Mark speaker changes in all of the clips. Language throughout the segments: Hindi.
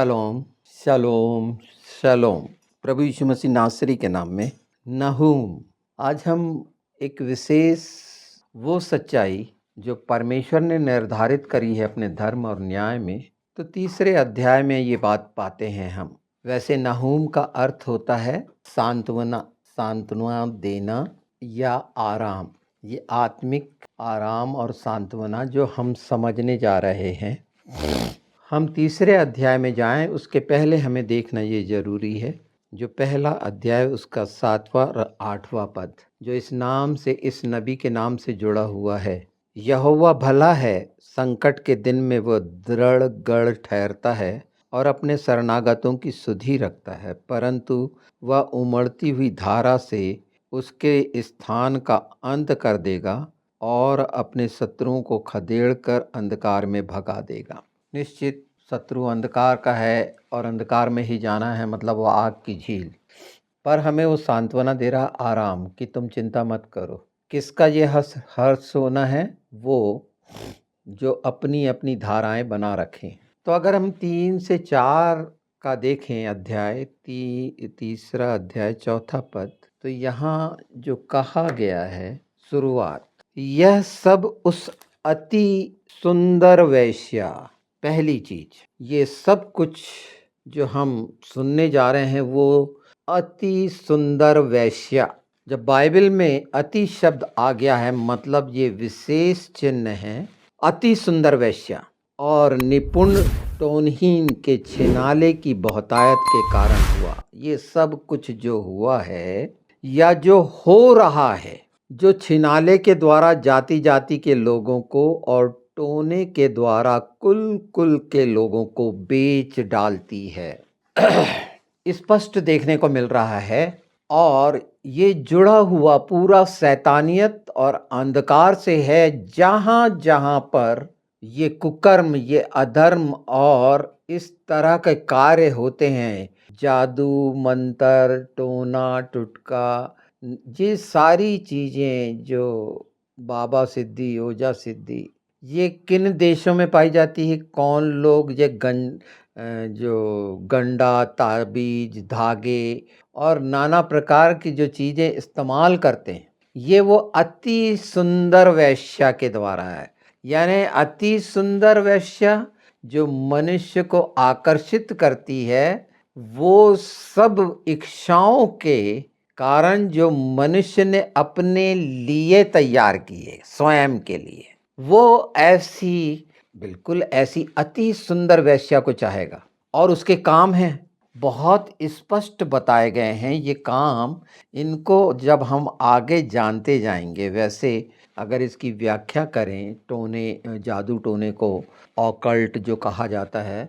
Speaker 1: शालोम, शालोम, शालोम। प्रभु यीशु मसीह नासरी के नाम में नहूम। आज हम एक विशेष वो सच्चाई जो परमेश्वर ने निर्धारित करी है अपने धर्म और न्याय में, तो तीसरे अध्याय में ये बात पाते हैं हम। वैसे नहूम का अर्थ होता है सांत्वना, सांत्वना देना या आराम। ये आत्मिक आराम और सांत्वना जो हम समझने जा रहे हैं। हम तीसरे अध्याय में जाएं उसके पहले हमें देखना ये जरूरी है, जो पहला अध्याय उसका 7वां और 8वां पद, जो इस नाम से, इस नबी के नाम से जुड़ा हुआ है। यहोवा भला है, संकट के दिन में वह दृढ़ गढ़ ठहरता है और अपने शरणागतों की सुधि रखता है, परंतु वह उमड़ती हुई धारा से उसके स्थान का अंत कर देगा और अपने शत्रुओं को खदेड़ कर अंधकार में भगा देगा। निश्चित शत्रु अंधकार का है और अंधकार में ही जाना है, मतलब वो आग की झील। पर हमें वो सांत्वना दे रहा आराम कि तुम चिंता मत करो। किसका ये हर्ष होना है? वो जो अपनी अपनी धाराएं बना रखें। तो अगर हम 3 से 4 का देखें अध्याय, तीसरा अध्याय 4था पद, तो यहाँ जो कहा गया है शुरुआत, यह सब उस अति सुंदर वेश्या। पहली चीज, ये सब कुछ जो हम सुनने जा रहे हैं वो अति सुंदर वेश्या। जब बाइबल में अति शब्द आ गया है, मतलब ये विशेष चिन्ह है, अति सुंदर वेश्या और निपुण टोनहीन के छिनाले की बहुतायत के कारण हुआ। ये सब कुछ जो हुआ है या जो हो रहा है, जो छिनाले के द्वारा जाति जाति के लोगों को और टोने के द्वारा कुल कुल के लोगों को बेच डालती है, स्पष्ट देखने को मिल रहा है। और ये जुड़ा हुआ पूरा शैतानियत और अंधकार से है। जहाँ जहाँ पर ये कुकर्म, ये अधर्म और इस तरह के कार्य होते हैं, जादू, मंत्र, टोना, टुटका, ये सारी चीज़ें जो बाबा सिद्धि, ओजा सिद्धि, ये किन देशों में पाई जाती है? कौन लोग ये जो गंडा, ताबीज, धागे और नाना प्रकार की जो चीज़ें इस्तेमाल करते हैं, ये वो अति सुंदर वेश्या के द्वारा है। यानी अति सुंदर वेश्या जो मनुष्य को आकर्षित करती है, वो सब इच्छाओं के कारण जो मनुष्य ने अपने लिए तैयार किए, स्वयं के लिए, वो ऐसी, बिल्कुल ऐसी अति सुंदर वेश्या को चाहेगा। और उसके काम हैं, बहुत स्पष्ट बताए गए हैं ये काम। इनको जब हम आगे जानते जाएंगे। वैसे अगर इसकी व्याख्या करें, टोने, जादू टोने को ऑकल्ट जो कहा जाता है,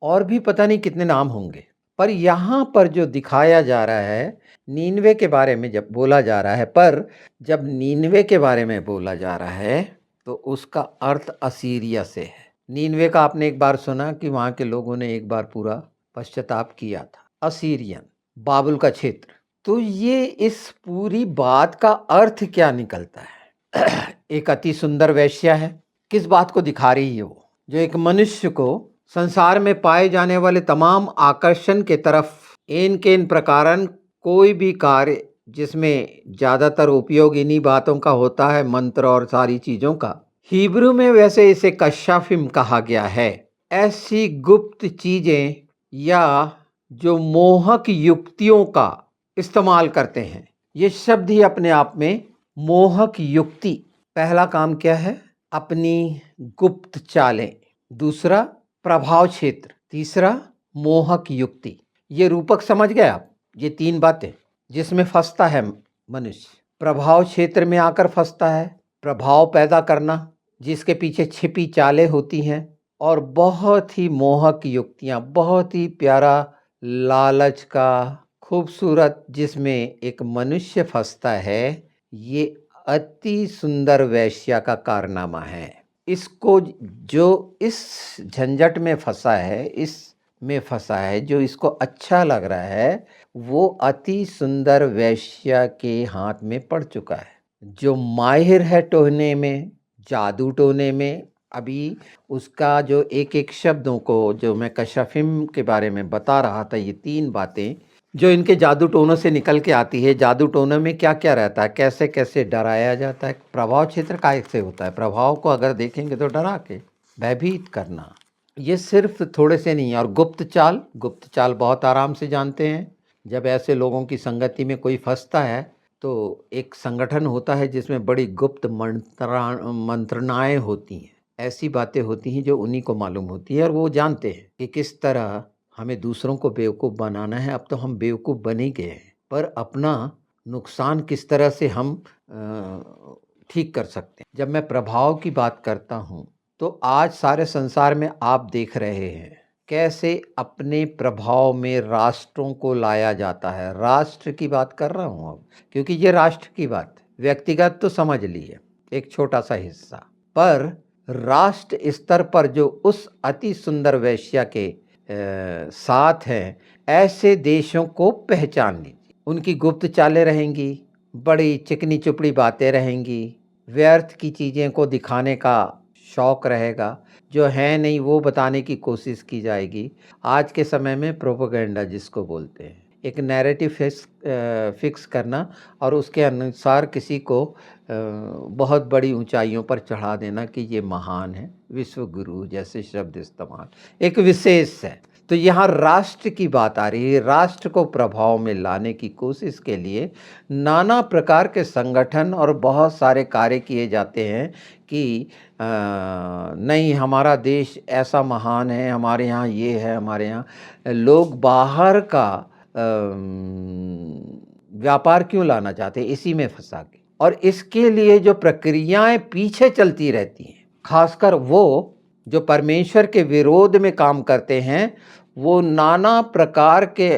Speaker 1: और भी पता नहीं कितने नाम होंगे, पर यहाँ पर जो दिखाया जा रहा है, नीनवे के बारे में जब बोला जा रहा है, पर जब नीनवे के बारे में बोला जा रहा है तो उसका अर्थ असीरिया से है। नीनवे का आपने एक बार सुना कि वहाँ के लोगों ने एक बार पूरा पश्चाताप किया था। असीरियन, बाबुल का क्षेत्र। तो ये इस पूरी बात का अर्थ क्या निकलता है? एक अति सुंदर वेश्या है। किस बात को दिखा रही है? वो जो एक मनुष्य को संसार में पाए जाने वाले तमाम आकर्षण के तरफ इन प्रकारन कोई भी कार्य जिसमें ज्यादातर उपयोग इन्हीं बातों का होता है, मंत्र और सारी चीजों का। हिब्रू में वैसे इसे कशाफिम कहा गया है। ऐसी गुप्त चीजें या जो मोहक युक्तियों का इस्तेमाल करते हैं। ये शब्द ही अपने आप में मोहक युक्ति। पहला काम क्या है? अपनी गुप्त चालें। दूसरा प्रभाव क्षेत्र। तीसरा मोहक युक्ति। ये रूपक समझ गए आप? ये 3 बातें जिसमें फंसता है मनुष्य। प्रभाव क्षेत्र में आकर फंसता है, प्रभाव पैदा करना जिसके पीछे छिपी चालें होती हैं, और बहुत ही मोहक युक्तियां, बहुत ही प्यारा लालच का खूबसूरत जिसमें एक मनुष्य फंसता है। ये अति सुंदर वेश्या का कारनामा है। इसको जो इस झंझट में फंसा है, इसमें फंसा है, जो इसको अच्छा लग रहा है, वो अति सुंदर वेश्या के हाथ में पड़ चुका है। जो माहिर है टोने में, जादू टोने में, अभी उसका जो एक-एक शब्दों को जो मैं कशाफिम के बारे में बता रहा था, ये 3 बातें जो इनके जादू टोनों से निकल के आती है। जादू टोनों में क्या-क्या रहता है, कैसे-कैसे डराया जाता है, प्रभाव क्षेत्र कैसे होता है, प्रभाव को अगर देखेंगे तो डरा के भयभीत करना, ये सिर्फ थोड़े से नहीं है। और गुप्त चाल बहुत आराम से जानते हैं। जब ऐसे लोगों की संगति में कोई फंसता है तो एक संगठन होता है जिसमें बड़ी गुप्त मंत्रणाएं होती हैं, ऐसी बातें होती हैं जो उन्हीं को मालूम होती है और वो जानते हैं कि किस तरह हमें दूसरों को बेवकूफ़ बनाना है। अब तो हम बेवकूफ़ बन ही गए हैं, पर अपना नुकसान किस तरह से हम ठीक कर सकते हैं। जब मैं प्रभाव की बात करता हूँ तो आज सारे संसार में आप देख रहे हैं कैसे अपने प्रभाव में राष्ट्रों को लाया जाता है। राष्ट्र की बात कर रहा हूँ अब, क्योंकि ये राष्ट्र की बात है। व्यक्तिगत तो समझ लिए, एक छोटा सा हिस्सा, पर राष्ट्र स्तर पर जो उस अति सुंदर वेश्या के साथ हैं, ऐसे देशों को पहचान लीजिए। उनकी गुप्त चालें रहेंगी, बड़ी चिकनी चुपड़ी बातें रहेंगी, व्यर्थ की चीज़ें को दिखाने का शौक रहेगा, जो है नहीं वो बताने की कोशिश की जाएगी। आज के समय में प्रोपेगेंडा जिसको बोलते हैं, एक नैरेटिव फिक्स करना और उसके अनुसार किसी को बहुत बड़ी ऊंचाइयों पर चढ़ा देना कि ये महान है, विश्व गुरु जैसे शब्द इस्तेमाल एक विशेष है। तो यहाँ राष्ट्र की बात आ रही है। राष्ट्र को प्रभाव में लाने की कोशिश के लिए नाना प्रकार के संगठन और बहुत सारे कार्य किए जाते हैं कि नहीं हमारा देश ऐसा महान है, हमारे यहाँ ये है, हमारे यहाँ लोग बाहर का व्यापार क्यों लाना चाहते हैं, इसी में फंसा के। और इसके लिए जो प्रक्रियाएं पीछे चलती रहती हैं, खासकर वो जो परमेश्वर के विरोध में काम करते हैं, वो नाना प्रकार के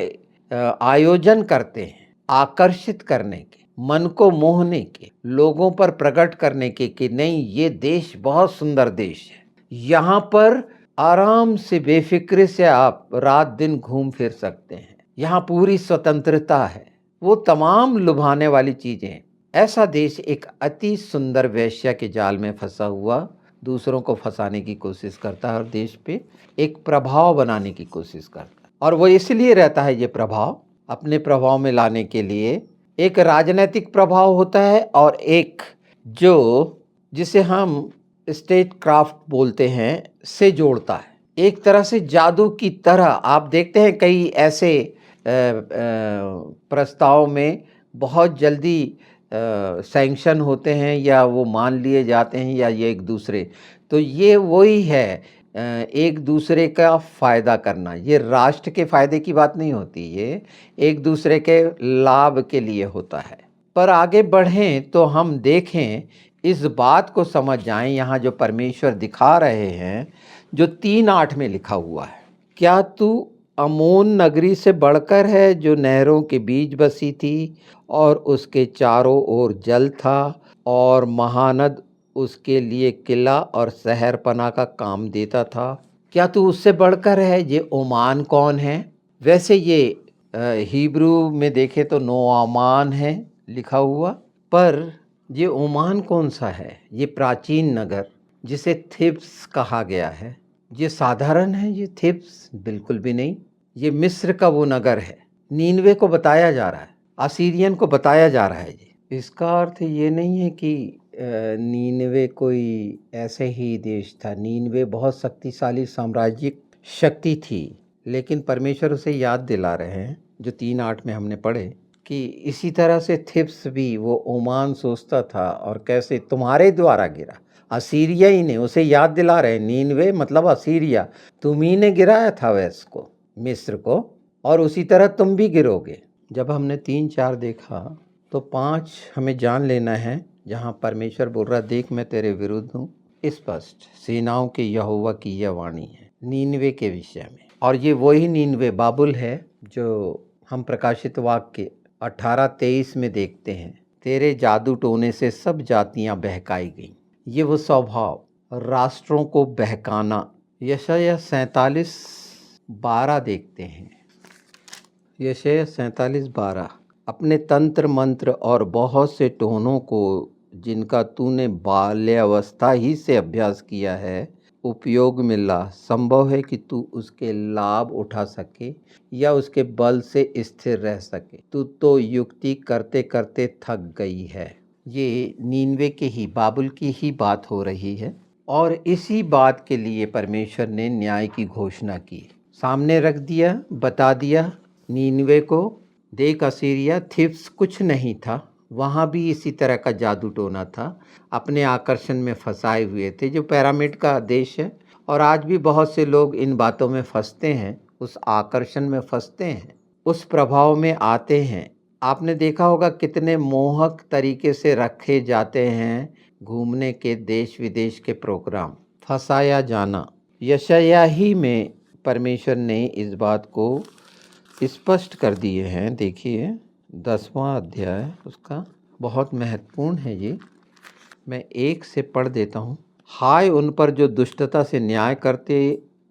Speaker 1: आयोजन करते हैं आकर्षित करने के, मन को मोहने के, लोगों पर प्रकट करने के कि नहीं ये देश बहुत सुंदर देश है, यहाँ पर आराम से बेफिक्र से आप रात दिन घूम फिर सकते हैं, यहाँ पूरी स्वतंत्रता है, वो तमाम लुभाने वाली चीजें। ऐसा देश एक अति सुंदर वेश्या के जाल में फंसा हुआ दूसरों को फंसाने की कोशिश करता है और देश पे एक प्रभाव बनाने की कोशिश करता है। और वो इसलिए रहता है, ये प्रभाव अपने प्रभाव में लाने के लिए एक राजनीतिक प्रभाव होता है और एक जो जिसे हम स्टेट क्राफ्ट बोलते हैं से जोड़ता है। एक तरह से जादू की तरह आप देखते हैं कई ऐसे प्रस्ताव में बहुत जल्दी सैंक्शन होते हैं या वो मान लिए जाते हैं या ये एक दूसरे, तो ये वही है एक दूसरे का फ़ायदा करना। ये राष्ट्र के फ़ायदे की बात नहीं होती, ये एक दूसरे के लाभ के लिए होता है। पर आगे बढ़ें तो हम देखें, इस बात को समझ जाएं, यहाँ जो परमेश्वर दिखा रहे हैं जो 3:8 में लिखा हुआ है, क्या तू अमोन नगरी से बढ़कर है जो नहरों के बीच बसी थी और उसके चारों ओर जल था और महानद उसके लिए किला और शहरपना का काम देता था। क्या तू उससे बढ़कर है? ये ओमान कौन है? वैसे ये हिब्रू में देखे तो नोआमान है लिखा हुआ, पर ये ओमान कौन सा है? ये प्राचीन नगर जिसे थिब्स कहा गया है, ये साधारण है? ये थिब्स बिल्कुल भी नहीं। ये मिस्र का वो नगर है। नीनवे को बताया जा रहा है, असीरियन को बताया जा रहा है। जी, इसका अर्थ ये नहीं है कि नीनवे कोई ऐसे ही देश था। नीनवे बहुत शक्तिशाली साम्राज्यिक शक्ति थी, लेकिन परमेश्वर उसे याद दिला रहे हैं जो 3:8 में हमने पढ़े कि इसी तरह से थिब्स भी वो ओमान सोचता था और कैसे तुम्हारे द्वारा गिरा। असीरिया ही ने उसे याद दिला रहे, नीनवे मतलब असीरिया, तुम ही ने गिराया था वैस को, मिस्र को, और उसी तरह तुम भी गिरोगे। जब हमने 3-4 देखा तो 5 हमें जान लेना है, जहाँ परमेश्वर बोल रहा देख मैं तेरे विरुद्ध हूँ। स्पष्ट सेनाओं के यहोवा की यह वाणी है नीनवे के विषय में। और ये वही नीनवे बाबुल है जो हम प्रकाशित वाक्य 18-23 में देखते हैं, तेरे जादू टोने से सब जातियां बहकाई गईं। ये वो स्वभाव राष्ट्रों को बहकाना। यशायाह 47:12 देखते हैं। यशायाह 47:12, अपने तंत्र मंत्र और बहुत से टोनों को जिनका तूने बाल्यावस्था ही से अभ्यास किया है उपयोग में ला। संभव है कि तू उसके लाभ उठा सके या उसके बल से स्थिर रह सके। तू तो युक्ति करते करते थक गई है। ये नीनवे के ही बाबुल की ही बात हो रही है और इसी बात के लिए परमेश्वर ने न्याय की घोषणा की। सामने रख दिया, बता दिया नीनवे को, देख असीरिया, थिप्स कुछ नहीं था, वहाँ भी इसी तरह का जादू टोना था। अपने आकर्षण में फंसाए हुए थे, जो पिरामिड का देश है। और आज भी बहुत से लोग इन बातों में फंसते हैं, उस आकर्षण में फंसते हैं, उस प्रभाव में आते हैं। आपने देखा होगा कितने मोहक तरीके से रखे जाते हैं घूमने के देश विदेश के प्रोग्राम। फंसाया जाना। यशायाह ही में परमेश्वर ने इस बात को स्पष्ट कर दिए हैं। देखिए 10वां अध्याय उसका बहुत महत्वपूर्ण है ये। मैं 1 से पढ़ देता हूँ। हाय उन पर जो दुष्टता से न्याय करते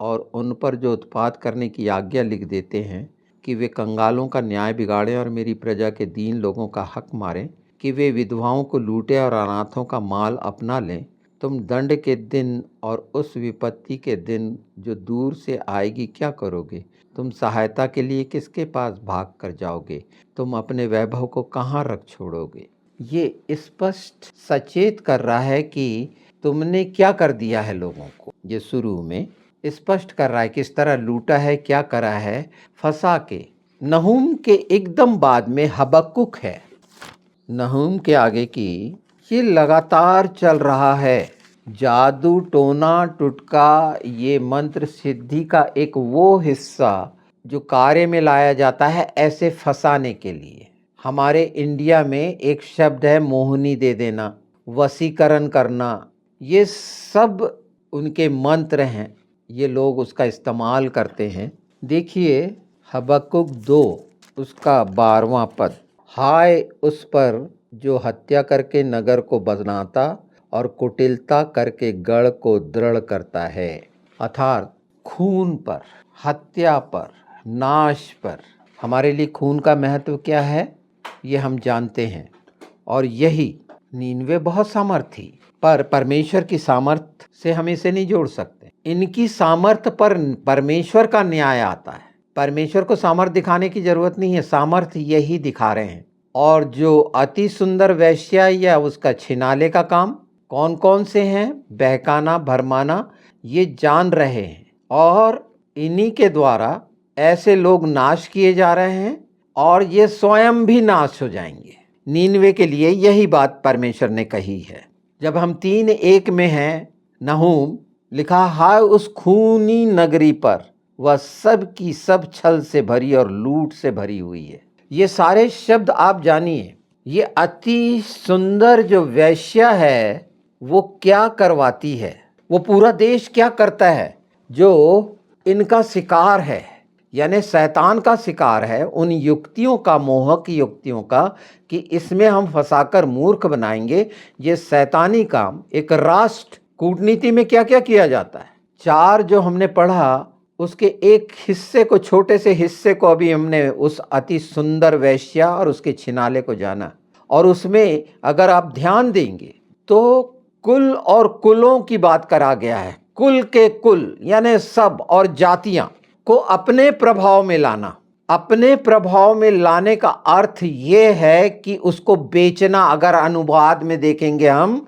Speaker 1: और उन पर जो उत्पात करने की आज्ञा लिख देते हैं, कि वे कंगालों का न्याय बिगाड़ें और मेरी प्रजा के दीन लोगों का हक मारें, कि वे विधवाओं को लूटें और अनाथों का माल अपना लें। तुम दंड के दिन और उस विपत्ति के दिन जो दूर से आएगी क्या करोगे? तुम सहायता के लिए किसके पास भाग कर जाओगे? तुम अपने वैभव को कहाँ रख छोड़ोगे? ये स्पष्ट सचेत कर रहा है कि तुमने क्या कर दिया है लोगों को। ये शुरू में स्पष्ट कर रहा है किस तरह लूटा है, क्या करा है, फंसा के। नहूम के एकदम बाद में हबक्कुक है। नहूम के आगे की ये लगातार चल रहा है। जादू टोना टुटका, ये मंत्र सिद्धि का एक वो हिस्सा जो कार्य में लाया जाता है ऐसे फंसाने के लिए। हमारे इंडिया में एक शब्द है मोहिनी दे देना, वशीकरण करना, ये सब उनके मंत्र हैं। ये लोग उसका इस्तेमाल करते हैं। देखिए हबक्कुक 2 उसका 12वां पद। हाय उस पर जो हत्या करके नगर को बनाता और कुटिलता करके गढ़ को दृढ़ करता है। अर्थात खून पर, हत्या पर, नाश पर। हमारे लिए खून का महत्व क्या है ये हम जानते हैं। और यही नीनवे बहुत सामर्थी, पर परमेश्वर की सामर्थ से हम इसे नहीं जोड़ सकते। इनकी सामर्थ पर परमेश्वर का न्याय आता है। परमेश्वर को सामर्थ दिखाने की जरूरत नहीं है, सामर्थ यही दिखा रहे हैं। और जो अति सुंदर वेश्या या उसका छिनाले का काम कौन कौन से हैं, बहकाना भरमाना, ये जान रहे हैं। और इन्हीं के द्वारा ऐसे लोग नाश किए जा रहे हैं और ये स्वयं भी नाश हो जाएंगे। नीनवे के लिए यही बात परमेश्वर ने कही है। जब हम 3:1 में हैं, नहूम लिखा, हाय उस खूनी नगरी पर, वह सब की सब छल से भरी और लूट से भरी हुई है। ये सारे शब्द आप जानिए। ये अति सुंदर जो वेश्या है वो क्या करवाती है, वो पूरा देश क्या करता है, जो इनका शिकार है, यानी शैतान का शिकार है, उन युक्तियों का, मोहक युक्तियों का, कि इसमें हम फंसाकर मूर्ख बनाएंगे। ये शैतानी काम एक राष्ट्र कूटनीति में क्या क्या किया जाता है। 4 जो हमने पढ़ा उसके एक हिस्से को, छोटे से हिस्से को अभी हमने उस अति सुंदर वेश्या और उसके छिनाले को जाना। और उसमें अगर आप ध्यान देंगे तो कुल और कुलों की बात करा गया है। कुल के कुल यानी सब, और जातियां को अपने प्रभाव में लाना। अपने प्रभाव में लाने का अर्थ ये है कि उसको बेचना। अगर अनुवाद में देखेंगे हम,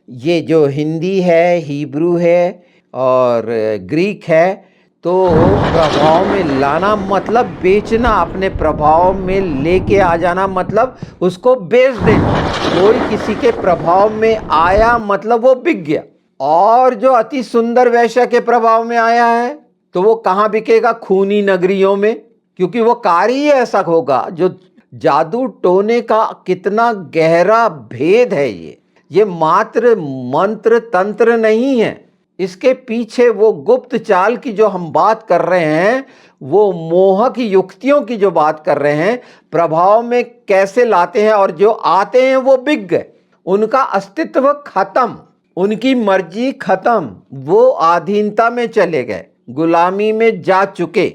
Speaker 1: ये जो हिंदी है, हिब्रू है और ग्रीक है, तो प्रभाव में लाना मतलब बेचना, अपने प्रभाव में लेके आ जाना मतलब उसको बेच देना। कोई किसी के प्रभाव में आया मतलब वो बिक गया। और जो अति सुंदर वैश्य के प्रभाव में आया है तो वो कहाँ बिकेगा? खूनी नगरियों में, क्योंकि वो कार्य ही ऐसा होगा। जो जादू टोने का कितना गहरा भेद है ये मात्र मंत्र तंत्र नहीं है। इसके पीछे वो गुप्त चाल की जो हम बात कर रहे हैं, वो मोहक युक्तियों की जो बात कर रहे हैं, प्रभाव में कैसे लाते हैं, और जो आते हैं वो बिक गए, उनका अस्तित्व खत्म, उनकी मर्जी खत्म, वो अधीनता में चले गए, गुलामी में जा चुके।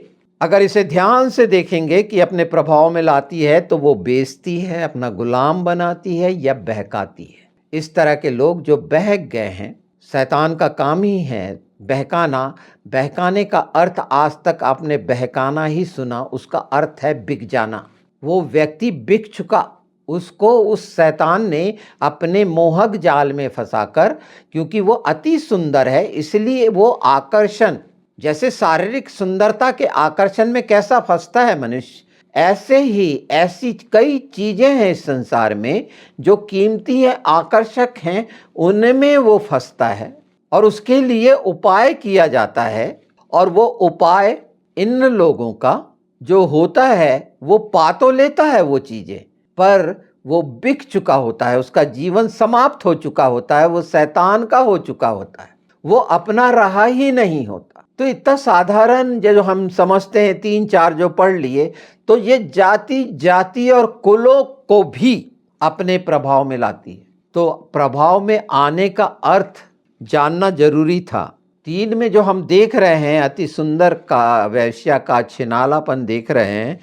Speaker 1: अगर इसे ध्यान से देखेंगे कि अपने प्रभाव में लाती है तो वो बेचती है, अपना गुलाम बनाती है या बहकाती है। इस तरह के लोग जो बहक गए हैं, शैतान का काम ही है बहकाना। बहकाने का अर्थ आज तक आपने बहकाना ही सुना, उसका अर्थ है बिक जाना। वो व्यक्ति बिक चुका, उसको उस शैतान ने अपने मोहक जाल में फंसाकर, क्योंकि वो अति सुंदर है इसलिए वो आकर्षण, जैसे शारीरिक सुंदरता के आकर्षण में कैसा फंसता है मनुष्य, ऐसे ही ऐसी कई चीजें हैं इस संसार में जो कीमती है, आकर्षक हैं, उनमें वो फंसता है और उसके लिए उपाय किया जाता है। और वो उपाय इन लोगों का जो होता है, वो पा तो लेता है वो चीजें, पर वो बिक चुका होता है, उसका जीवन समाप्त हो चुका होता है, वो शैतान का हो चुका होता है, वो अपना रहा ही नहीं होता। तो इतना साधारण जो हम समझते हैं, 3-4 जो पढ़ लिए, तो ये जाति जाति और कुलों को भी अपने प्रभाव में लाती है। तो प्रभाव में आने का अर्थ जानना जरूरी था। 3 में जो हम देख रहे हैं, अति सुंदर का वैश्या का छिनालापन देख रहे हैं,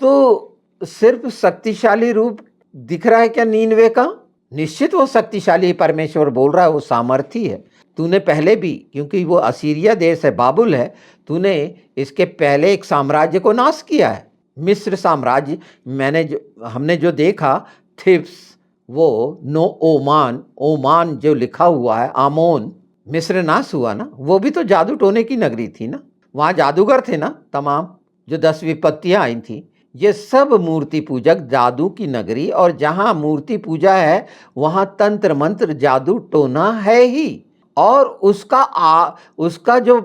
Speaker 1: तो सिर्फ शक्तिशाली रूप दिख रहा है क्या नीनवे का? निश्चित वो शक्तिशाली, परमेश्वर बोल रहा है, वो सामर्थी है। तूने पहले भी, क्योंकि वो असीरिया देश है, बाबुल है, तूने इसके पहले एक साम्राज्य को नाश किया है, मिस्र साम्राज्य। हमने जो देखा थिप्स, वो नो ओमान, ओमान जो लिखा हुआ है, आमोन, मिस्र नाश हुआ ना, वो भी तो जादू टोने की नगरी थी ना, वहाँ जादूगर थे ना तमाम, जो 10 विपत्तियाँ आई थी, ये सब मूर्ति पूजक, जादू की नगरी। और जहाँ मूर्ति पूजा है वहाँ तंत्र मंत्र जादू टोना है ही। और उसका जो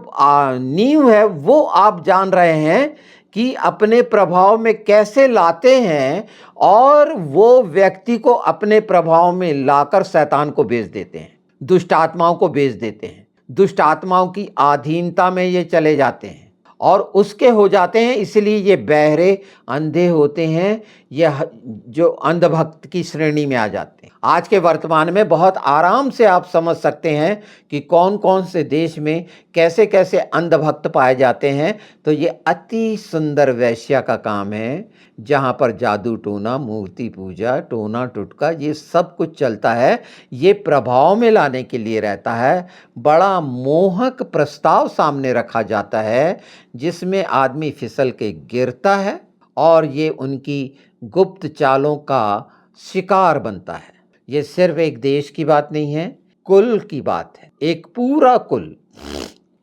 Speaker 1: नींव है वो आप जान रहे हैं कि अपने प्रभाव में कैसे लाते हैं, और वो व्यक्ति को अपने प्रभाव में लाकर शैतान को बेच देते हैं, दुष्ट आत्माओं को बेच देते हैं, दुष्ट आत्माओं की अधीनता में ये चले जाते हैं और उसके हो जाते हैं। इसलिए ये बहरे, अंधे होते हैं, ये जो अंधभक्त की श्रेणी में आ जाते हैं। आज के वर्तमान में बहुत आराम से आप समझ सकते हैं कि कौन कौन से देश में कैसे कैसे अंधभक्त पाए जाते हैं। तो ये अति सुंदर वैश्या का काम है, जहाँ पर जादू टोना, मूर्ति पूजा, टोना टुटका, ये सब कुछ चलता है। ये प्रभाव में लाने के लिए रहता है। बड़ा मोहक प्रस्ताव सामने रखा जाता है जिसमें आदमी फिसल के गिरता है और ये उनकी गुप्त चालों का शिकार बनता है। ये सिर्फ एक देश की बात नहीं है, कुल की बात है। एक पूरा कुल,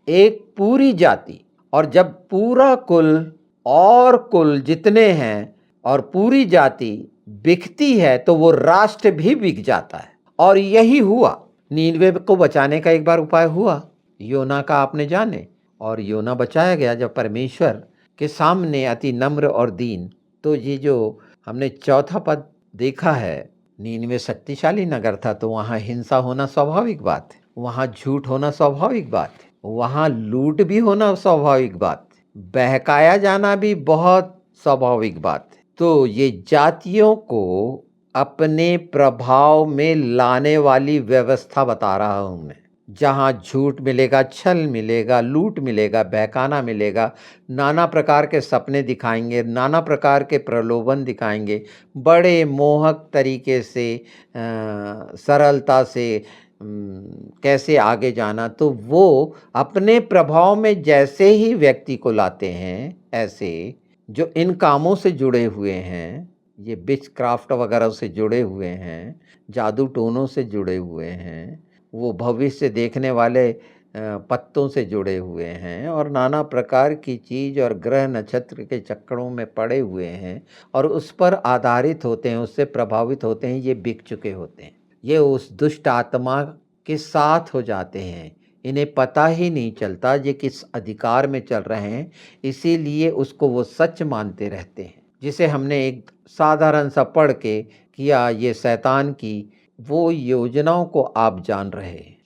Speaker 1: एक पूरी जाति, और जब पूरा कुल और कुल जितने हैं और पूरी जाति बिकती है तो वो राष्ट्र भी बिक जाता है। और यही हुआ, नीनवे को बचाने का एक बार उपाय हुआ, योना का आपने जाने, और योना बचाया गया जब परमेश्वर के सामने अति नम्र और दीन। तो ये जो हमने चौथा पद देखा है, नीनवे शक्तिशाली नगर था, तो वहाँ हिंसा होना स्वाभाविक बात है, वहाँ झूठ होना स्वाभाविक बात है, वहाँ लूट भी होना स्वाभाविक बात है, बहकाया जाना भी बहुत स्वाभाविक बात है। तो ये जातियों को अपने प्रभाव में लाने वाली व्यवस्था बता रहा हूँ मैं, जहाँ झूठ मिलेगा, छल मिलेगा, लूट मिलेगा, बहकाना मिलेगा, नाना प्रकार के सपने दिखाएंगे, नाना प्रकार के प्रलोभन दिखाएंगे, बड़े मोहक तरीके से सरलता से कैसे आगे जाना। तो वो अपने प्रभाव में जैसे ही व्यक्ति को लाते हैं, ऐसे जो इन कामों से जुड़े हुए हैं, ये विच क्राफ्ट वगैरह से जुड़े हुए हैं, जादू टोनों से जुड़े हुए हैं, वो भविष्य देखने वाले पत्तों से जुड़े हुए हैं, और नाना प्रकार की चीज़ और ग्रह नक्षत्र के चक्करों में पड़े हुए हैं और उस पर आधारित होते हैं, उससे प्रभावित होते हैं, ये बिक चुके होते हैं। ये उस दुष्ट आत्मा के साथ हो जाते हैं, इन्हें पता ही नहीं चलता ये किस अधिकार में चल रहे हैं, इसीलिए उसको वो सच मानते रहते हैं। जिसे हमने एक साधारण सा पढ़ के किया, ये शैतान की वो योजनाओं को आप जान रहे हैं।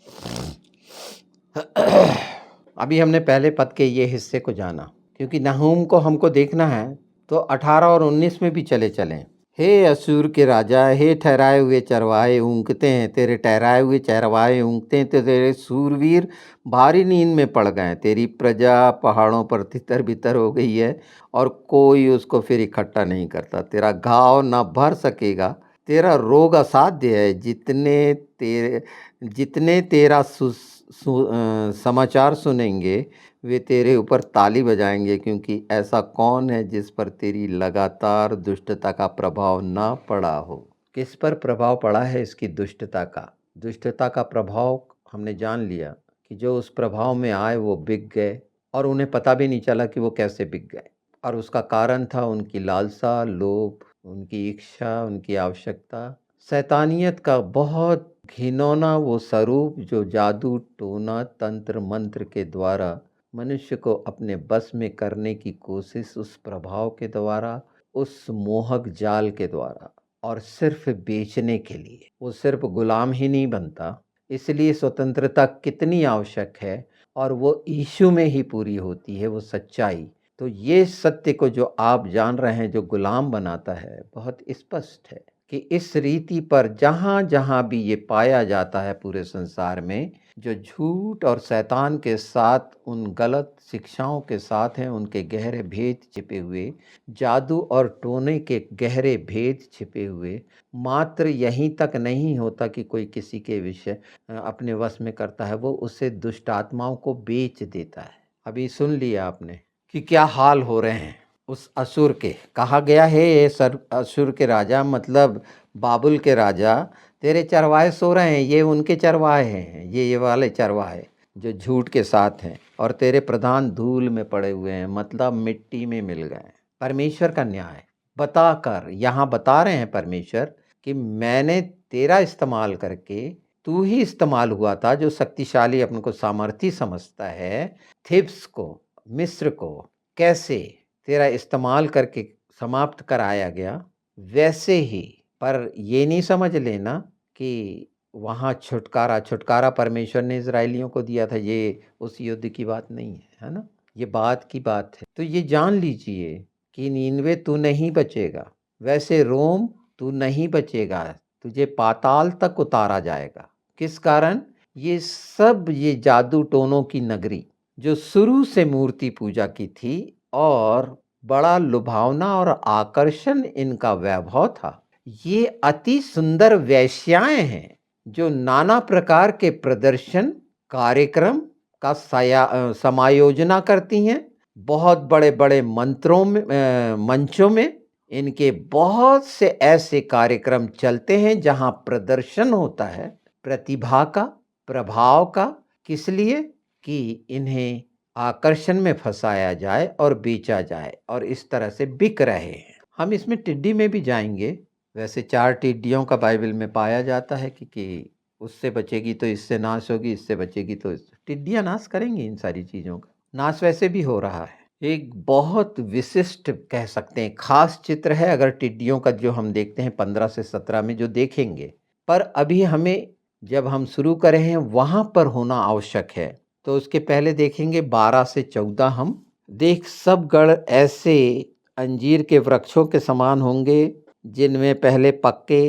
Speaker 1: अभी हमने पहले पद के ये हिस्से को जाना, क्योंकि नहूम को हमको देखना है, तो 18 और 19 में भी चले चलें। हे असूर के राजा, हे ठहराए हुए चरवाहे ऊँघते हैं, तेरे ठहराए हुए चरवाहे ऊँघते हैं, तो तेरे सूरवीर भारी नींद में पड़ गए। तेरी प्रजा पहाड़ों पर तितर बितर हो गई है और कोई उसको फिर इकट्ठा नहीं करता। तेरा घाव न भर सकेगा, तेरा रोग असाध्य है। जितने तेरा समाचार सुनेंगे वे तेरे ऊपर ताली बजाएंगे, क्योंकि ऐसा कौन है जिस पर तेरी लगातार दुष्टता का प्रभाव ना पड़ा हो। किस पर प्रभाव पड़ा है इसकी? दुष्टता का प्रभाव हमने जान लिया कि जो उस प्रभाव में आए वो बिक गए, और उन्हें पता भी नहीं चला कि वो कैसे बिक गए। और उसका कारण था उनकी लालसा, लोभ, उनकी इच्छा, उनकी आवश्यकता, शैतानियत का बहुत घिनौना वो स्वरूप जो जादू टोना तंत्र मंत्र के द्वारा मनुष्य को अपने बस में करने की कोशिश, उस प्रभाव के द्वारा, उस मोहक जाल के द्वारा, और सिर्फ बेचने के लिए। वो सिर्फ गुलाम ही नहीं बनता, इसलिए स्वतंत्रता कितनी आवश्यक है, और वो यीशु में ही पूरी होती है, वो सच्चाई। तो ये सत्य को जो आप जान रहे हैं, जो गुलाम बनाता है, बहुत स्पष्ट है कि इस रीति पर जहाँ जहाँ भी ये पाया जाता है पूरे संसार में, जो झूठ और शैतान के साथ, उन गलत शिक्षाओं के साथ हैं, उनके गहरे भेद छिपे हुए, जादू और टोने के गहरे भेद छिपे हुए, मात्र यहीं तक नहीं होता कि कोई किसी के विषय अपने वश में करता है, वो उसे दुष्ट आत्माओं को बेच देता है। अभी सुन लिया आपने कि क्या हाल हो रहे हैं उस असुर के। कहा गया है ये असुर के राजा, मतलब बाबुल के राजा, तेरे चरवाहे सो रहे हैं, ये उनके चरवाहे हैं, ये वाले चरवाहे जो झूठ के साथ हैं, और तेरे प्रधान धूल में पड़े हुए हैं, मतलब मिट्टी में मिल गए। परमेश्वर का न्याय बताकर यहाँ बता रहे हैं परमेश्वर कि मैंने तेरा इस्तेमाल करके, तू ही इस्तेमाल हुआ था जो शक्तिशाली अपन को सामर्थी समझता है, थिब्स को, मिस्र को कैसे तेरा इस्तेमाल करके समाप्त कराया गया, वैसे ही। पर ये नहीं समझ लेना कि वहाँ छुटकारा परमेश्वर ने इजराइलियों को दिया था, ये उस युद्ध की बात नहीं है, है ना, ये बात की बात है। तो ये जान लीजिए कि नीनवे तू नहीं बचेगा, वैसे रोम तू नहीं बचेगा, तुझे पाताल तक उतारा जाएगा। किस कारण? ये सब, ये जादू टोनों की नगरी जो शुरू से मूर्ति पूजा की थी, और बड़ा लुभावना और आकर्षण इनका वैभव था। ये अति सुंदर वेश्याएं हैं जो नाना प्रकार के प्रदर्शन कार्यक्रम का समायोजना करती हैं। बहुत बड़े बड़े मंचों में इनके बहुत से ऐसे कार्यक्रम चलते हैं जहां प्रदर्शन होता है प्रतिभा का, प्रभाव का। किस लिए? कि इन्हें आकर्षण में फंसाया जाए और बेचा जाए, और इस तरह से बिक रहे हैं। हम इसमें टिड्डी में भी जाएंगे। वैसे 4 टिड्डियों का बाइबल में पाया जाता है कि उससे बचेगी तो इससे नाश होगी, इससे बचेगी तो टिड्डियां नाश करेंगी इन सारी चीज़ों का। नाश वैसे भी हो रहा है। एक बहुत विशिष्ट कह सकते हैं खास चित्र है, अगर टिड्डियों का जो हम देखते हैं 15 से 17 में जो देखेंगे। पर अभी हमें, जब हम शुरू करें हैं वहाँ पर होना आवश्यक है, तो उसके पहले देखेंगे 12 से 14 हम। देख, सब गढ़ ऐसे अंजीर के वृक्षों के समान होंगे जिनमें पहले पक्के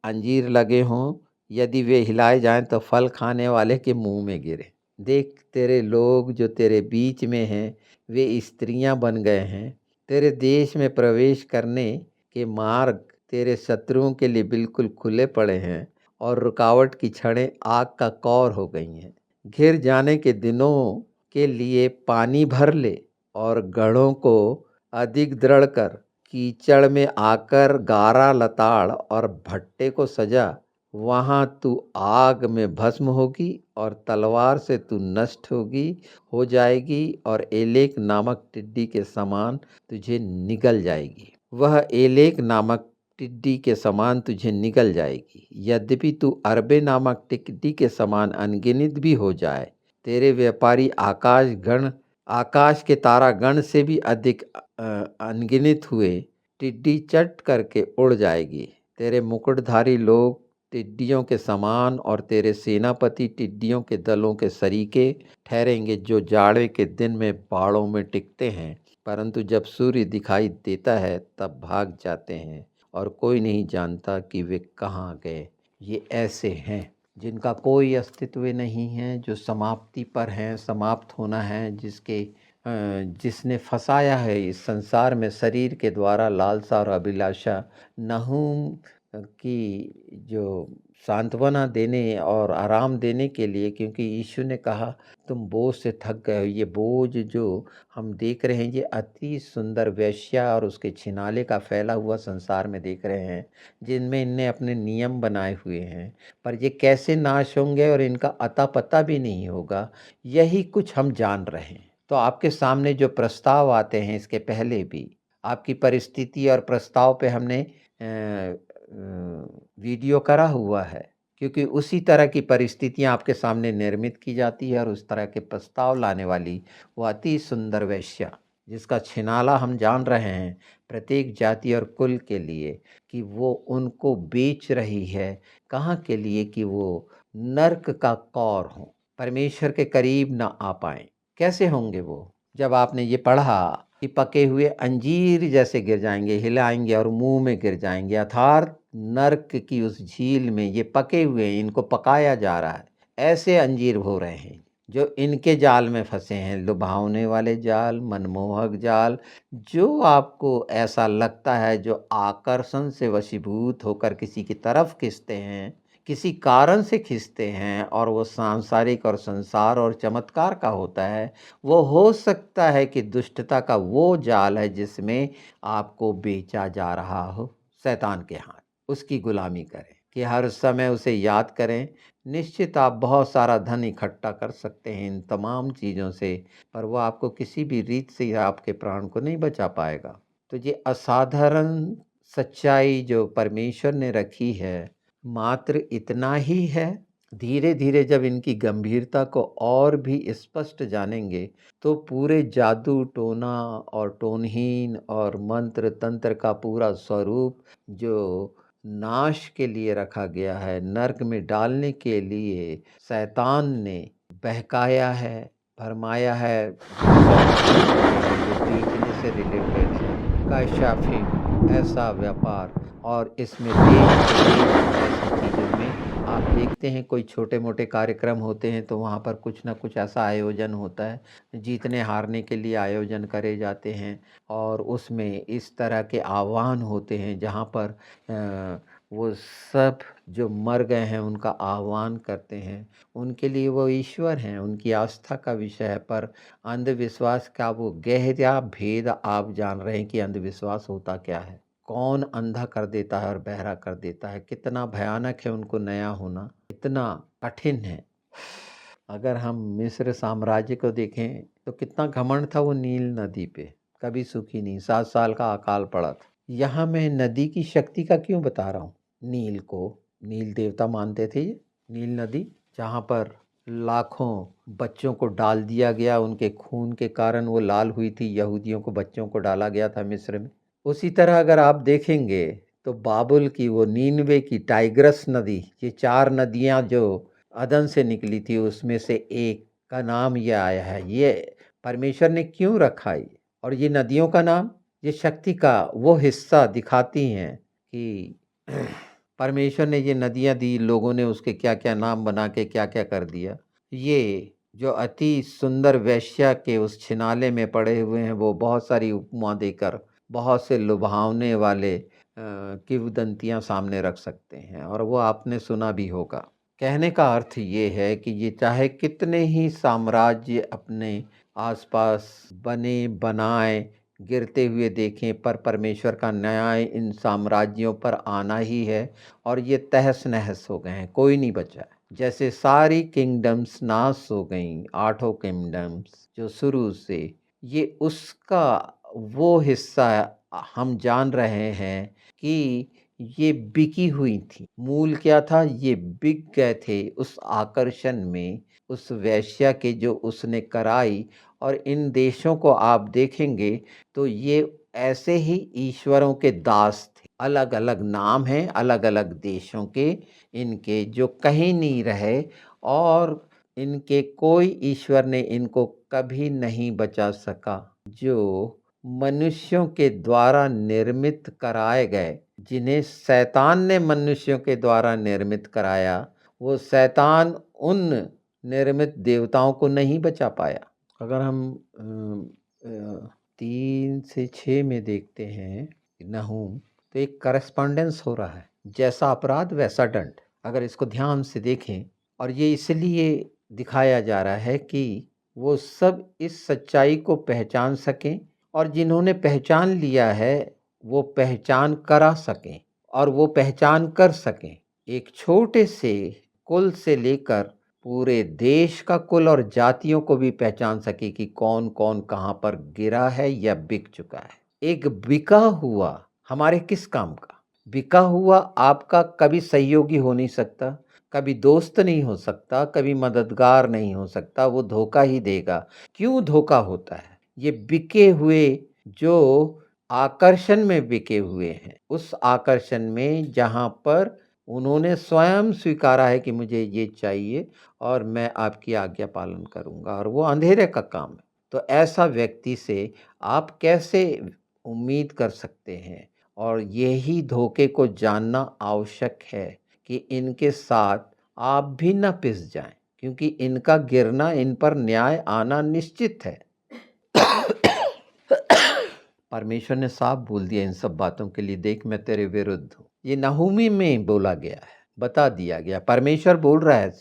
Speaker 1: अंजीर लगे हों, यदि वे हिलाए जाएं तो फल खाने वाले के मुंह में गिरे। देख, तेरे लोग जो तेरे बीच में हैं वे स्त्रियां बन गए हैं। तेरे देश में प्रवेश करने के मार्ग तेरे शत्रुओं के लिए बिल्कुल खुले पड़े हैं, और रुकावट की छड़ें आग का कौर हो गई हैं। घिर जाने के दिनों के लिए पानी भर ले, और गढ़ों को अधिक दृढ़ कर। कीचड़ में आकर गारा लताड़ और भट्टे को सजा। वहाँ तू आग में भस्म होगी, और तलवार से तू नष्ट हो जाएगी, और एलेक नामक टिड्डी के समान तुझे निगल जाएगी। वह एलेक नामक टिड्डी के समान तुझे निगल जाएगी। यद्यपि तू अरबे नामक टिड्डी के समान अनगिनत भी हो जाए, तेरे व्यापारी आकाश के तारागण से भी अधिक अनगिनत हुए टिड्डी चट करके उड़ जाएगी। तेरे मुकुटधारी लोग टिड्डियों के समान, और तेरे सेनापति टिड्डियों के दलों के सरीके ठहरेंगे, जो जाड़े के दिन में पहाड़ों में टिकते हैं, परंतु जब सूर्य दिखाई देता है तब भाग जाते हैं, और कोई नहीं जानता कि वे कहाँ गए। ये ऐसे हैं जिनका कोई अस्तित्व नहीं है, जो समाप्ति पर हैं, समाप्त होना है, जिसने फंसाया है इस संसार में शरीर के द्वारा लालसा और अभिलाषा। नहूम कि जो सांत्वना देने और आराम देने के लिए, क्योंकि यीशु ने कहा तुम बोझ से थक गए हो। ये बोझ जो हम देख रहे हैं ये अति सुंदर वेश्या और उसके छिनाले का फैला हुआ संसार में देख रहे हैं, जिनमें इनने अपने नियम बनाए हुए हैं, पर ये कैसे नाश होंगे और इनका अता पता भी नहीं होगा, यही कुछ हम जान रहे हैं। तो आपके सामने जो प्रस्ताव आते हैं, इसके पहले भी आपकी परिस्थिति और प्रस्ताव पे हमने वीडियो करा हुआ है, क्योंकि उसी तरह की परिस्थितियां आपके सामने निर्मित की जाती है और उस तरह के प्रस्ताव लाने वाली वो अति सुंदर वेश्या, जिसका छिनाला हम जान रहे हैं प्रत्येक जाति और कुल के लिए, कि वो उनको बेच रही है। कहाँ के लिए? कि वो नर्क का कौर हो, परमेश्वर के करीब ना आ पाए। कैसे होंगे वो? जब आपने ये पढ़ा कि पके हुए अंजीर जैसे गिर जाएंगे, हिलाएंगे और मुंह में गिर जाएंगे, अर्थात नर्क की उस झील में ये पके हुए हैं, इनको पकाया जा रहा है। ऐसे अंजीर हो रहे हैं जो इनके जाल में फंसे हैं, लुभावने वाले जाल, मनमोहक जाल, जो आपको ऐसा लगता है, जो आकर्षण से वशीभूत होकर किसी की तरफ खींचते हैं, किसी कारण से खींचते हैं, और वो सांसारिक और संसार और चमत्कार का होता है। वो हो सकता है कि दुष्टता का वो जाल है जिसमें आपको बेचा जा रहा हो शैतान के हाथ। उसकी गुलामी करें कि हर समय उसे याद करें। निश्चित आप बहुत सारा धन इकट्ठा कर सकते हैं इन तमाम चीज़ों से, पर वो आपको किसी भी रीत से आपके प्राण को नहीं बचा पाएगा। तो ये असाधारण सच्चाई जो परमेश्वर ने रखी है, मात्र इतना ही है। धीरे धीरे जब इनकी गंभीरता को और भी स्पष्ट जानेंगे, तो पूरे जादू टोना और टोनहीन और मंत्र तंत्र का पूरा स्वरूप जो नाश के लिए रखा गया है, नर्क में डालने के लिए शैतान ने बहकाया है, भरमाया है, जो बेचने से रिलेटेड है, काशाफी ऐसा व्यापार, और इसमें देश विदेश ऐसी चीज़ों में आप देखते हैं कोई छोटे मोटे कार्यक्रम होते हैं तो वहाँ पर कुछ ना कुछ ऐसा आयोजन होता है, जीतने हारने के लिए आयोजन करे जाते हैं, और उसमें इस तरह के आह्वान होते हैं जहाँ पर वो सब जो मर गए हैं उनका आह्वान करते हैं। उनके लिए वो ईश्वर हैं, उनकी आस्था का विषय है। पर अंधविश्वास का वो गहरा भेद आप जान रहे हैं कि अंधविश्वास होता क्या है, कौन अंधा कर देता है और बहरा कर देता है, कितना भयानक है उनको नया होना, कितना कठिन है। अगर हम मिस्र साम्राज्य को देखें तो कितना घमंड था वो नील नदी पे, कभी सूखी नहीं, 7 साल का अकाल पड़ा था। यहाँ मैं नदी की शक्ति का क्यों बता रहा हूँ? नील को, नील देवता मानते थे ये, नील नदी जहाँ पर लाखों बच्चों को डाल दिया गया, उनके खून के कारण वो लाल हुई थी, यहूदियों को बच्चों को डाला गया था मिस्र में। उसी तरह अगर आप देखेंगे तो बाबुल की वो नीनवे की टाइग्रस नदी, ये 4 नदियाँ जो अदन से निकली थी उसमें से एक का नाम ये आया है। ये परमेश्वर ने क्यों रखा ये? और ये नदियों का नाम ये शक्ति का वो हिस्सा दिखाती हैं कि परमेश्वर ने ये नदियाँ दी, लोगों ने उसके क्या क्या नाम बना के क्या क्या कर दिया। ये जो अति सुंदर वेश्या के उस छिनाले में पड़े हुए हैं, वो बहुत सारी उपमा देकर बहुत से लुभावने वाले किंवदंतियाँ सामने रख सकते हैं, और वो आपने सुना भी होगा। कहने का अर्थ ये है कि ये चाहे कितने ही साम्राज्य अपने आसपास बने बनाए गिरते हुए देखें, पर परमेश्वर का न्याय इन साम्राज्यों पर आना ही है, और ये तहस नहस हो गए हैं, कोई नहीं बचा है। जैसे सारी किंगडम्स नाश हो गई, 8 किंगडम्स जो शुरू से, ये उसका वो हिस्सा हम जान रहे हैं कि ये बिकी हुई थी। मूल क्या था? ये बिक गए थे उस आकर्षण में, उस वेश्या के जो उसने कराई। और इन देशों को आप देखेंगे तो ये ऐसे ही ईश्वरों के दास थे। अलग अलग नाम हैं अलग अलग देशों के, इनके जो कहीं नहीं रहे, और इनके कोई ईश्वर ने इनको कभी नहीं बचा सका। जो मनुष्यों के द्वारा निर्मित कराए गए, जिन्हें शैतान ने मनुष्यों के द्वारा निर्मित कराया, वो शैतान उन निर्मित देवताओं को नहीं बचा पाया। अगर हम 3 से 6 में देखते हैं नहूम, तो एक करस्पॉन्डेंस हो रहा है। जैसा अपराध वैसा दंड। अगर इसको ध्यान से देखें, और ये इसलिए दिखाया जा रहा है कि वो सब इस सच्चाई को पहचान सकें, और जिन्होंने पहचान लिया है वो पहचान करा सकें और वो पहचान कर सकें। एक छोटे से कुल से लेकर पूरे देश का कुल और जातियों को भी पहचान सके कि कौन कौन कहाँ पर गिरा है या बिक चुका है। एक बिका हुआ हमारे किस काम का? बिका हुआ आपका कभी सहयोगी हो नहीं सकता, कभी दोस्त नहीं हो सकता, कभी मददगार नहीं हो सकता, वो धोखा ही देगा। क्यों धोखा होता है? ये बिके हुए जो आकर्षण में बिके हुए हैं, उस आकर्षण में जहाँ पर उन्होंने स्वयं स्वीकारा है कि मुझे ये चाहिए और मैं आपकी आज्ञा पालन करूँगा, और वो अंधेरे का काम है। तो ऐसा व्यक्ति से आप कैसे उम्मीद कर सकते हैं? और यही धोखे को जानना आवश्यक है कि इनके साथ आप भी न पिस जाएं, क्योंकि इनका गिरना, इन पर न्याय आना निश्चित है। परमेश्वर ने साफ बोल दिया इन सब बातों के लिए, देख मैं तेरे विरुद्ध हूँ। ये नहूमी में बोला गया है, बता दिया गया। परमेश्वर बोल रहा है,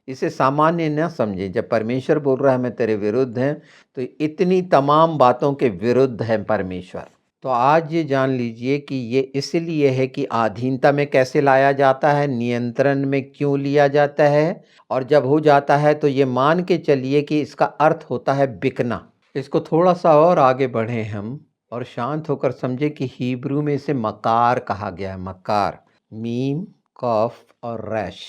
Speaker 1: इसे सामान्य न समझे। जब परमेश्वर बोल रहा है मैं तेरे विरुद्ध है, तो इतनी तमाम बातों के विरुद्ध है परमेश्वर। तो आज ये जान लीजिए कि ये इसलिए है कि अधीनता में कैसे लाया जाता है, नियंत्रण में क्यों लिया जाता है, और जब हो जाता है तो ये मान के चलिए कि इसका अर्थ होता है बिकना। इसको थोड़ा सा और आगे बढ़े हम और शांत होकर समझे कि हिब्रू में इसे मकार कहा गया है। मकार, मीम, कफ और रैश,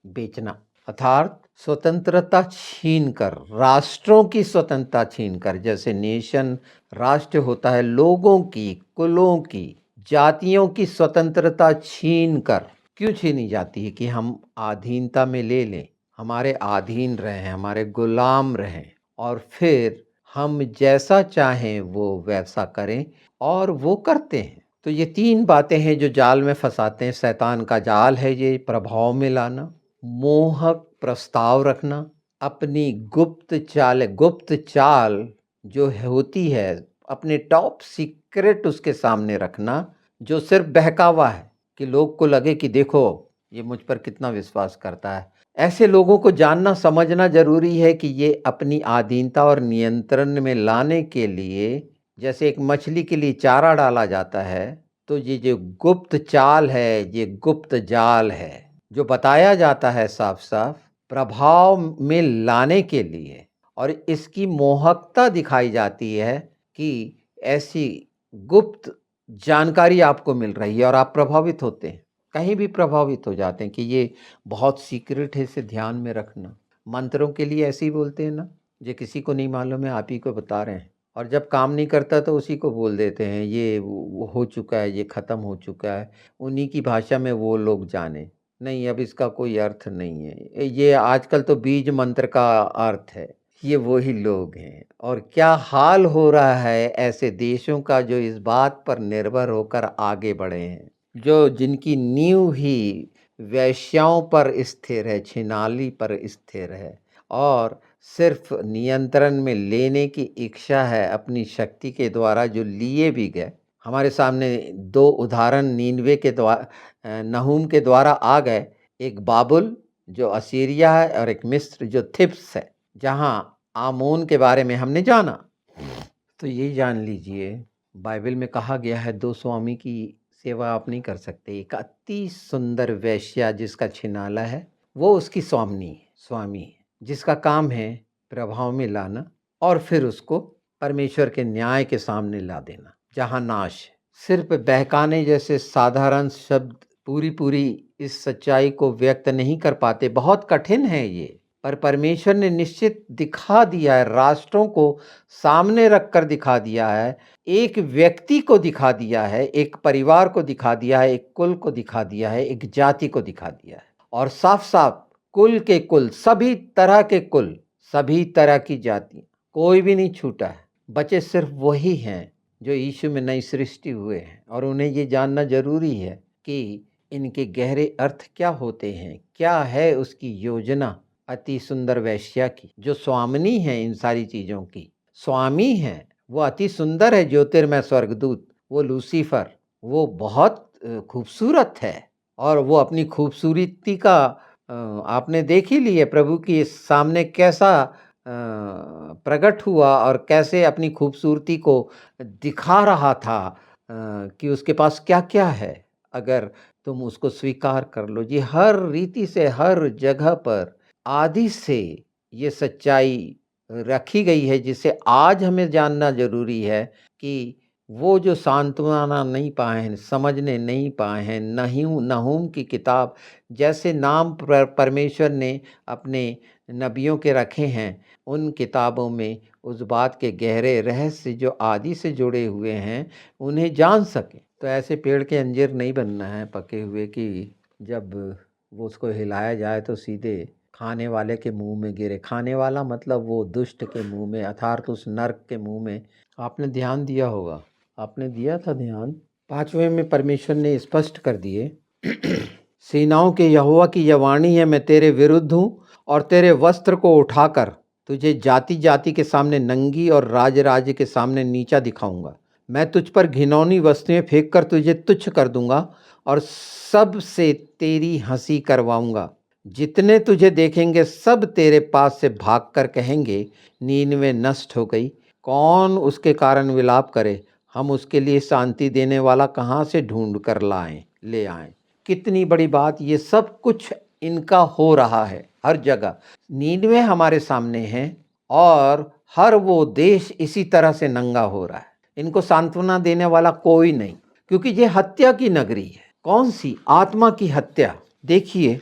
Speaker 1: बेचना, अर्थात स्वतंत्रता छीनकर, राष्ट्रों की स्वतंत्रता छीनकर। जैसे नेशन, राष्ट्र होता है लोगों की, कुलों की, जातियों की स्वतंत्रता छीनकर। क्यों छीनी जाती है? कि हम अधीनता में ले लें, हमारे अधीन रहें, हमारे गुलाम रहें, और फिर हम जैसा चाहें वो वैसा करें, और वो करते हैं। तो ये तीन बातें हैं जो जाल में फंसाते हैं। शैतान का जाल है ये प्रभाव में लाना, मोहक प्रस्ताव रखना, अपनी गुप्त चाल जो होती है, अपने टॉप सीक्रेट उसके सामने रखना, जो सिर्फ बहकावा है कि लोग को लगे कि देखो ये मुझ पर कितना विश्वास करता है। ऐसे लोगों को जानना समझना जरूरी है कि ये अपनी आधीनता और नियंत्रण में लाने के लिए, जैसे एक मछली के लिए चारा डाला जाता है, तो ये जो गुप्त चाल है, ये गुप्त जाल है, जो बताया जाता है साफ साफ प्रभाव में लाने के लिए। और इसकी मोहकता दिखाई जाती है कि ऐसी गुप्त जानकारी आपको मिल रही है और आप प्रभावित होते हैं, कहीं भी प्रभावित हो जाते हैं कि ये बहुत सीक्रेट है, इसे ध्यान में रखना। मंत्रों के लिए ऐसे ही बोलते हैं ना, ये किसी को नहीं मालूम है, आप ही को बता रहे हैं। और जब काम नहीं करता तो उसी को बोल देते हैं ये वो हो चुका है, ये ख़त्म हो चुका है, उन्हीं की भाषा में वो लोग जाने। नहीं, अब इसका कोई अर्थ नहीं है। ये आजकल तो बीज मंत्र का अर्थ है। ये वही लोग हैं। और क्या हाल हो रहा है ऐसे देशों का जो इस बात पर निर्भर होकर आगे बढ़े हैं, जो जिनकी नींव ही वेश्याओं पर स्थिर है, छिनाली पर स्थिर है, और सिर्फ नियंत्रण में लेने की इच्छा है अपनी शक्ति के द्वारा, जो लिए भी गए। हमारे सामने दो उदाहरण नीनवे के द्वारा, नहूम के द्वारा आ गए। एक बाबुल जो असीरिया है, और एक मिस्र जो थिप्स है, जहाँ आमोन के बारे में हमने जाना। तो ये जान लीजिए बाइबल में कहा गया है दो स्वामी की सेवा आप नहीं कर सकते। एक अति सुंदर वेश्या जिसका छिनाला है, वो उसकी स्वामी है, जिसका काम है प्रभाव में लाना और फिर उसको परमेश्वर के न्याय के सामने ला देना, जहाँ नाश है। सिर्फ बहकाने जैसे साधारण शब्द पूरी इस सच्चाई को व्यक्त नहीं कर पाते, बहुत कठिन है ये। पर परमेश्वर ने निश्चित दिखा दिया है, राष्ट्रों को सामने रखकर दिखा दिया है, एक व्यक्ति को दिखा दिया है, एक परिवार को दिखा दिया है, एक कुल को दिखा दिया है, एक जाति को दिखा दिया है। और साफ साफ कुल के कुल, सभी तरह के कुल, सभी तरह की जाति, कोई भी नहीं छूटा है। बचे सिर्फ वही हैं जो यीशु में नई सृष्टि हुए हैं, और उन्हें ये जानना जरूरी है कि इनके गहरे अर्थ क्या होते हैं, क्या है उसकी योजना अति सुंदर वेश्या की, जो स्वामिनी है इन सारी चीज़ों की। स्वामी है वो अति सुंदर है, ज्योतिर्मय स्वर्गदूत, वो लूसीफर, वो बहुत खूबसूरत है, और वो अपनी खूबसूरती का आपने देख ही ली है प्रभु की सामने कैसा प्रकट हुआ और कैसे अपनी खूबसूरती को दिखा रहा था कि उसके पास क्या-क्या है, अगर तुम उसको स्वीकार कर लो। जी, हर रीति से हर जगह पर आदि से ये सच्चाई रखी गई है जिसे आज हमें जानना ज़रूरी है कि वो जो सांत्वना नहीं पाए हैं, समझने नहीं पाए हैं, नहूम की किताब जैसे नाम परमेश्वर ने अपने नबियों के रखे हैं, उन किताबों में उस बात के गहरे रहस्य जो आदि से जुड़े हुए हैं, उन्हें जान सकें। तो ऐसे पेड़ के अंजीर नहीं बनना है पके हुए कि जब वो उसको हिलाया जाए तो सीधे खाने वाले के मुंह में गिरे। खाने वाला मतलब वो दुष्ट के मुंह में, अर्थात उस नर्क के मुंह में। आपने ध्यान दिया होगा, आपने दिया था ध्यान। 5वें में परमेश्वर ने स्पष्ट कर दिए सेनाओं के यहोवा की यह वाणी है, मैं तेरे विरुद्ध हूँ और तेरे वस्त्र को उठाकर तुझे जाति जाति के सामने नंगी और राज्य के सामने नीचा दिखाऊंगा। मैं तुझ पर घिनौनी वस्तुएं फेंक कर तुझे तुच्छ कर दूंगा और सब से तेरी हंसी करवाऊंगा। जितने तुझे देखेंगे सब तेरे पास से भागकर कहेंगे, नीनवे नष्ट हो गई, कौन उसके कारण विलाप करे, हम उसके लिए शांति देने वाला कहाँ से ढूंढ कर ले आएं। कितनी बड़ी बात, ये सब कुछ इनका हो रहा है हर जगह। नीनवे हमारे सामने हैं और हर वो देश इसी तरह से नंगा हो रहा है। इनको सांत्वना देने वाला कोई नहीं, क्योंकि ये हत्या की नगरी है। कौन सी? आत्मा की हत्या। देखिए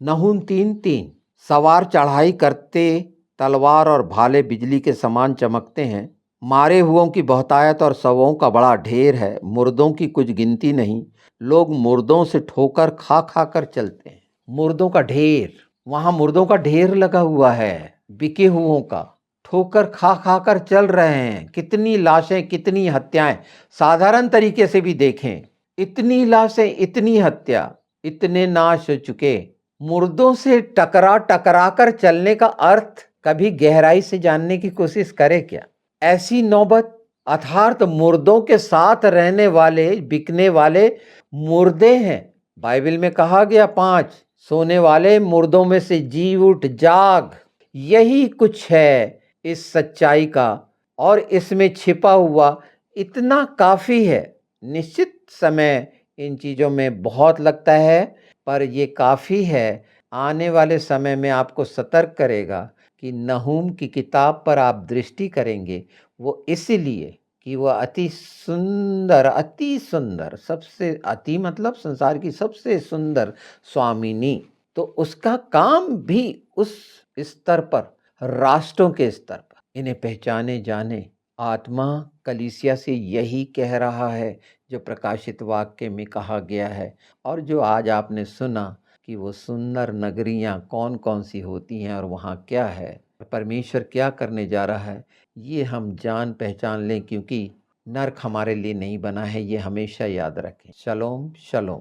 Speaker 1: नहूम 3:3, सवार चढ़ाई करते, तलवार और भाले बिजली के समान चमकते हैं, मारे हुओं की बहुतायत और शवों का बड़ा ढेर है, मुर्दों की कुछ गिनती नहीं, लोग मुर्दों से ठोकर खा खा कर चलते हैं। मुर्दों का ढेर, वहां मुर्दों का ढेर लगा हुआ है, बिके हुओं का, ठोकर खा खा कर चल रहे हैं। कितनी लाशें, कितनी हत्याएं। साधारण तरीके से भी देखें, इतनी लाशें, इतनी हत्या, इतने नाश हो चुके। मुर्दों से टकरा टकरा कर चलने का अर्थ कभी गहराई से जानने की कोशिश करे क्या? ऐसी नौबत, अर्थात मुर्दों के साथ रहने वाले, बिकने वाले मुर्दे हैं। बाइबल में कहा गया 5, सोने वाले मुर्दों में से जी उठ, जाग। यही कुछ है इस सच्चाई का और इसमें छिपा हुआ इतना काफी है। निश्चित समय इन चीजों में बहुत लगता है, पर ये काफी है। आने वाले समय में आपको सतर्क करेगा कि नहूम की किताब पर आप दृष्टि करेंगे, वो इसलिए कि वह अति सुंदर, सबसे अति मतलब संसार की सबसे सुंदर स्वामिनी। तो उसका काम भी उस स्तर पर, राष्ट्रों के स्तर पर इन्हें पहचाने जाने। आत्मा कलीसिया से यही कह रहा है जो प्रकाशित वाक्य में कहा गया है और जो आज आपने सुना कि वो सुंदर नगरियां कौन कौन सी होती हैं और वहाँ क्या है, परमेश्वर क्या करने जा रहा है, ये हम जान पहचान लें, क्योंकि नर्क हमारे लिए नहीं बना है। ये हमेशा याद रखें। शलोम शलोम।